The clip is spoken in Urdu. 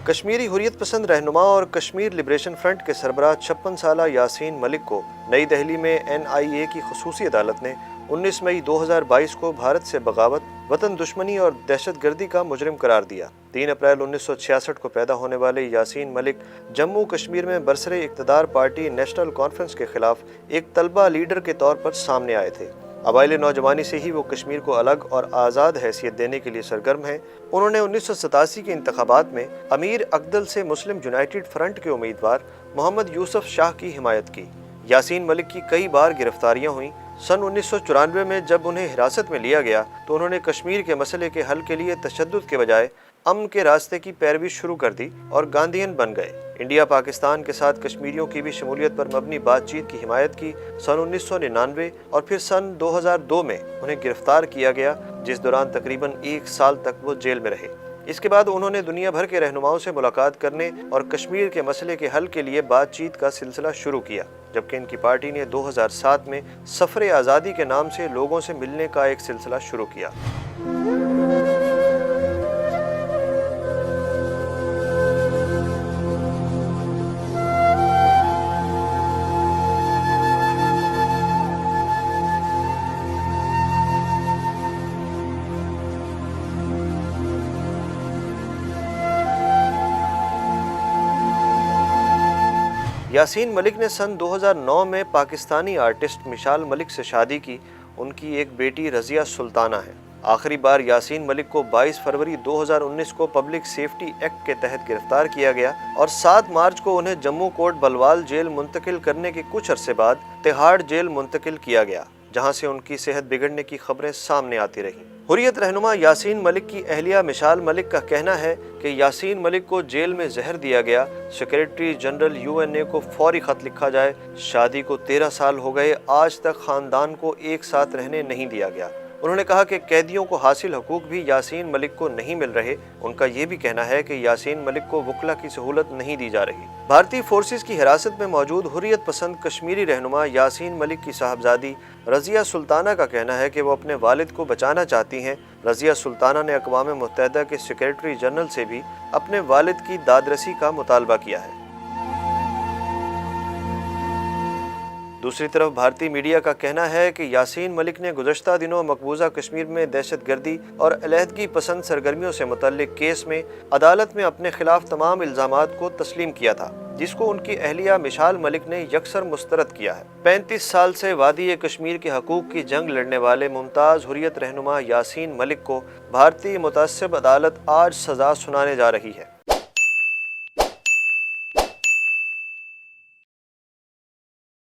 کشمیری حریت پسند رہنما اور کشمیر لبریشن فرنٹ کے سربراہ 56 سالہ یاسین ملک کو نئی دہلی میں NIA کی خصوصی عدالت نے 19 مئی 2022 کو بھارت سے بغاوت، وطن دشمنی اور دہشت گردی کا مجرم قرار دیا۔ 3 اپریل 1966 کو پیدا ہونے والے یاسین ملک جموں کشمیر میں برسر اقتدار پارٹی نیشنل کانفرنس کے خلاف ایک طلبہ لیڈر کے طور پر سامنے آئے تھے۔ اوائل نوجوانی سے ہی وہ کشمیر کو الگ اور آزاد حیثیت دینے کے لیے سرگرم ہیں۔ انہوں نے 1987 کے انتخابات میں امیر اقدل سے مسلم یونائیٹڈ فرنٹ کے امیدوار محمد یوسف شاہ کی حمایت کی۔ یاسین ملک کی کئی بار گرفتاریاں ہوئیں۔ سن 1994 میں جب انہیں حراست میں لیا گیا تو انہوں نے کشمیر کے مسئلے کے حل کے لیے تشدد کے بجائے امن کے راستے کی پیروی شروع کر دی اور گاندھین بن گئے۔ انڈیا پاکستان کے ساتھ کشمیریوں کی بھی شمولیت پر مبنی بات چیت کی حمایت کی۔ سن 1999 اور پھر سن 2002 میں انہیں گرفتار کیا گیا، جس دوران تقریباً 1 سال تک وہ جیل میں رہے۔ اس کے بعد انہوں نے دنیا بھر کے رہنماؤں سے ملاقات کرنے اور کشمیر کے مسئلے کے حل کے لیے بات چیت کا سلسلہ شروع کیا، جبکہ ان کی پارٹی نے 2007 میں سفر آزادی کے نام سے لوگوں سے ملنے کا ایک سلسلہ شروع کیا۔ یاسین ملک نے سن 2009 میں پاکستانی آرٹسٹ مشال ملک سے شادی کی۔ ان کی ایک بیٹی رضیہ سلطانہ ہے۔ آخری بار یاسین ملک کو 22 فروری 2019 کو پبلک سیفٹی ایکٹ کے تحت گرفتار کیا گیا اور 7 مارچ کو انہیں جموں کوٹ بلوال جیل منتقل کرنے کے کچھ عرصے بعد تہاڑ جیل منتقل کیا گیا، جہاں سے ان کی صحت بگڑنے کی خبریں سامنے آتی رہیں۔ حریت رہنما یاسین ملک کی اہلیہ مشال ملک کا کہنا ہے کہ یاسین ملک کو جیل میں زہر دیا گیا، سیکریٹری جنرل UNA کو فوری خط لکھا جائے، شادی کو 13 سال ہو گئے، آج تک خاندان کو ایک ساتھ رہنے نہیں دیا گیا۔ انہوں نے کہا کہ قیدیوں کو حاصل حقوق بھی یاسین ملک کو نہیں مل رہے۔ ان کا یہ بھی کہنا ہے کہ یاسین ملک کو وکلا کی سہولت نہیں دی جا رہی۔ بھارتی فورسز کی حراست میں موجود حریت پسند کشمیری رہنما یاسین ملک کی صاحبزادی رضیہ سلطانہ کا کہنا ہے کہ وہ اپنے والد کو بچانا چاہتی ہیں۔ رضیہ سلطانہ نے اقوام متحدہ کے سیکریٹری جنرل سے بھی اپنے والد کی دادرسی کا مطالبہ کیا ہے۔ دوسری طرف بھارتی میڈیا کا کہنا ہے کہ یاسین ملک نے گزشتہ دنوں مقبوضہ کشمیر میں دہشت گردی اور علیحدگی پسند سرگرمیوں سے متعلق کیس میں عدالت میں اپنے خلاف تمام الزامات کو تسلیم کیا تھا، جس کو ان کی اہلیہ مشال ملک نے یکسر مسترد کیا ہے۔ 35 سال سے وادی کشمیر کے حقوق کی جنگ لڑنے والے ممتاز حریت رہنما یاسین ملک کو بھارتی متعصب عدالت آج سزا سنانے جا رہی ہے۔